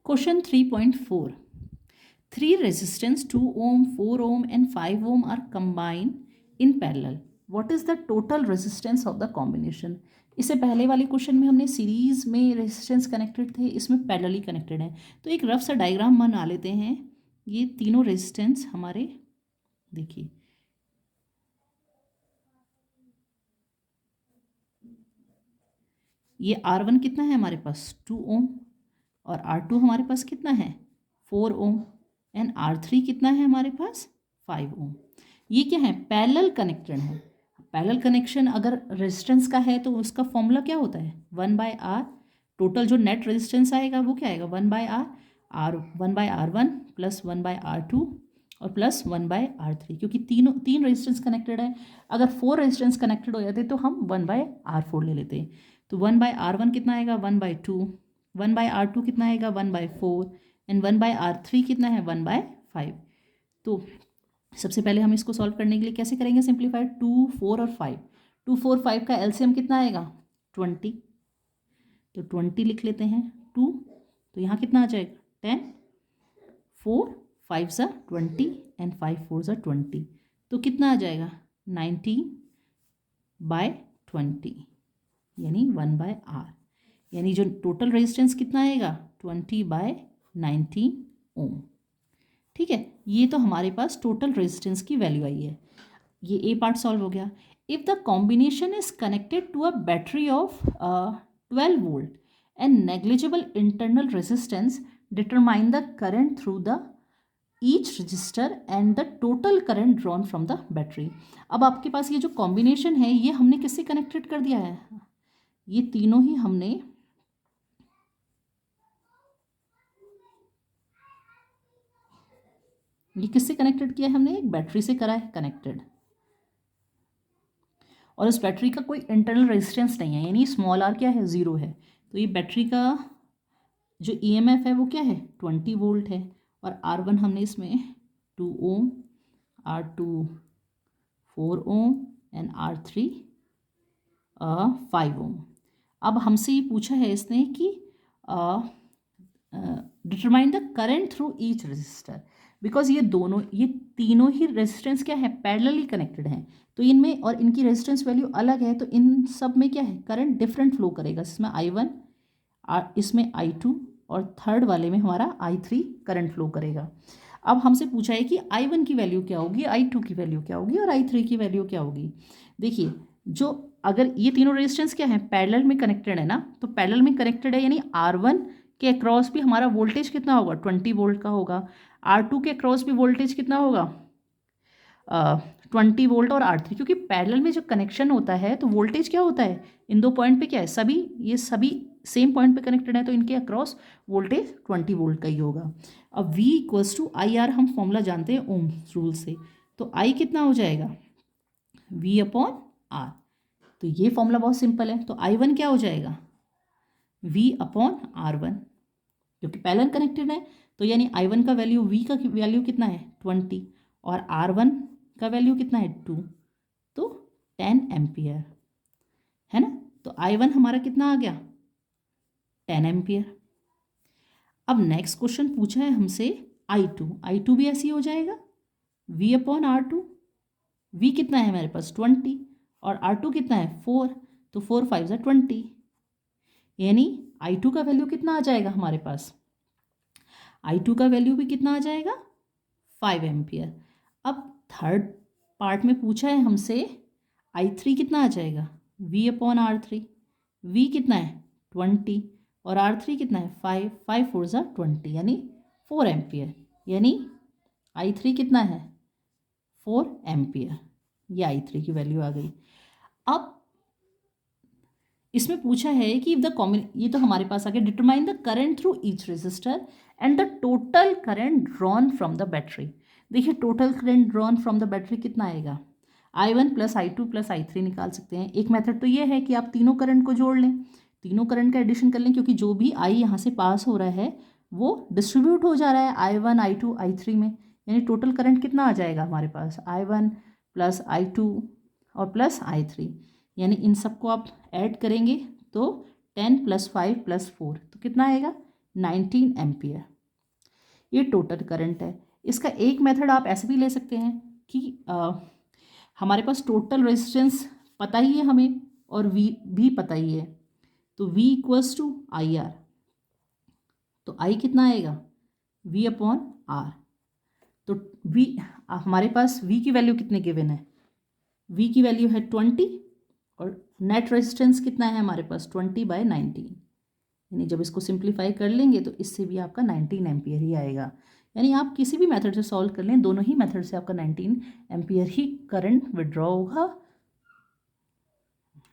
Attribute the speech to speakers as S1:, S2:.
S1: Question 3.4. Three resistance 2 ohm, 4 ohm and 5 ohm are combined in parallel. What is the total resistance of the combination? इससे पहले वाले question में हमने series में resistance connected थे, इसमें पैरेलली कनेक्टेड है. तो एक रफ सा डायग्राम बना लेते हैं. ये तीनों रेजिस्टेंस हमारे, देखिए ये R1 कितना है हमारे पास 2 ओम और R2 हमारे पास कितना है 4 ओम एंड R3 कितना है हमारे पास 5 ओम. ये क्या है पैरेलल कनेक्टेड है. पैरेलल कनेक्शन अगर रेजिस्टेंस का है तो उसका फॉर्मूला क्या होता है 1/R. टोटल जो नेट रेजिस्टेंस आएगा वो क्या आएगा 1/R. R1/R1 प्लस 1/R2 और प्लस 1/R3, क्योंकि तीन रेजिस्टेंस कनेक्टेड है. अगर 4 रेजिस्टेंस कनेक्टेड हो जाते तो हम 1/R4 ले लेते. तो 1/R1 कितना आएगा 1/2, 1/R2 कितना आएगा 1/4 एंड 1/R3 कितना है 1/5. तो सबसे पहले हम इसको सॉल्व करने के लिए कैसे करेंगे सिंप्लीफाइड 2, 4 और 5. 2, 4, 5 का एलसीएम कितना आएगा 20. तो 20 लिख लेते हैं 2. तो यहाँ कितना आ जाएगा 10. 4 5 सा 20 एंड 5 4 सा 20. तो कितना आ जाएगा 19/20 यानी 1/R. यानी जो टोटल रेजिस्टेंस कितना आएगा 20/19 ओम. ठीक है, ये तो हमारे पास टोटल रेजिस्टेंस की वैल्यू आई है. ये ए पार्ट सॉल्व हो गया. If the combination is connected to a battery of 12 volt and negligible internal resistance, determine the current through the each resistor and the total current drawn from the battery. अब आपके पास ये जो combination है ये हमने किससे कनेक्टेड कर दिया है, ये तीनों ही हमने ये किससे कनेक्टेड किया है, हमने एक बैटरी से करा है कनेक्टेड. और उस बैटरी का कोई इंटरनल रेजिस्टेंस नहीं है, यानी स्मॉल आर क्या है 0 है. तो ये बैटरी का जो ईएमएफ है वो क्या है 20 वोल्ट है. और R1 हमने इसमें 2 ओम, R2 4 ओम एंड R3 5 ओम. अब हमसे ये पूछा है इसने कि determine the current through each resistor. Because ये तीनों ही रेजिस्टेंस क्या है पैरेलली कनेक्टेड हैं. तो इनमें और इनकी रेजिस्टेंस वैल्यू अलग है, तो इन सब में क्या है करंट डिफरेंट फ्लो करेगा. इसमें I1, इसमें I2 और थर्ड वाले में हमारा I3 करंट फ्लो करेगा. अब हमसे पूछा है कि I1 की वैल्यू क्या होगी, I2 की वैल्यू क्या होगी और I3 की वैल्यू क्या होगी. देखिए जो अगर ये तीनों रेजिस्टेंस क्या है पैरेलल में कनेक्टेड है ना, तो पैरेलल में कनेक्टेड है यानी R1 के अक्रॉस भी हमारा वोल्टेज कितना होगा 20 वोल्ट का होगा. R2 के अक्रॉस भी वोल्टेज कितना होगा 20 वोल्ट. और R3 क्योंकि पैरेलल में जो कनेक्शन होता है तो वोल्टेज क्या होता है इन दो पॉइंट पे क्या है ये सभी सेम पॉइंट पे कनेक्टेड है, तो इनके अक्रॉस वोल्टेज 20 वोल्ट का ही होगा. अब V = IR हम फॉर्मूला जानते हैं ओम्स रूल से. तो I कितना हो जाएगा V/R. तो ये फॉर्मूला बहुत सिंपल है. तो I1 क्या हो जाएगा V/R1, क्योंकि पैरेलल कनेक्टेड है. तो यानी I1 का वैल्यू V का वैल्यू कितना है 20 और R1 का वैल्यू कितना है 2, तो 10 एम्पियर है ना. तो I1 हमारा कितना आ गया 10 एम्पियर. अब नेक्स्ट क्वेश्चन पूछा है हमसे I2 भी ऐसे ही हो जाएगा V/R2. V कितना है हमारे पास 20 और R2 कितना है 4, तो 4 5 = 20. यानी I2 का वैल्यू कितना आ जाएगा हमारे पास I2 का वैल्यू भी कितना आ जाएगा 5 एम्पियर. अब थर्ड पार्ट में पूछा है हमसे I3 कितना आ जाएगा V/R3. V कितना है 20 और R3 कितना है 5, 5 4 = 20 यानी 4 एम्पियर. यानी I3 कितना है 4 एम्पियर. ये I3 की वैल्यू आ गई. अब इसमें पूछा है कि ये तो हमारे पास आ गया determine the current through each resistor and the total current drawn from the battery. देखिए total current drawn from the battery कितना आएगा I1 + I2 + I3 निकाल सकते हैं. एक मेथड तो ये है कि आप तीनों करंट को जोड़ लें, तीनों करंट का एडिशन कर लें, क्योंकि जो भी I यहाँ से पास हो रहा है वो डिस्ट्रीब्यूट हो जा रहा है I1 I2 I3 में. यानी टोटल करंट कितना आ जाएगा हमारे पास I1 + I2 और प्लस I3. यानी इन सबको आप ऐड करेंगे तो 10 + 5 + 4 तो कितना आएगा 19 एम्पियर। ये टोटल करंट है। इसका एक मेथड आप ऐसे भी ले सकते हैं कि हमारे पास टोटल रेजिस्टेंस पता ही है हमें और V भी पता ही है, तो V equals to I R. तो I कितना आएगा, V अपॉन R। तो V हमारे पास V की वैल्यू कितने गिवन है, V की वैल्यू है 20 और नेट रेजिस्टेंस कितना है हमारे पास 20/19, यानी जब इसको सिंप्लीफाई कर लेंगे तो इससे भी आपका 19 एम्पियर ही आएगा। यानी आप किसी भी मेथड से सॉल्व कर लें, दोनों ही मेथड से आपका 19 एम्पियर ही करंट विड्रॉ होगा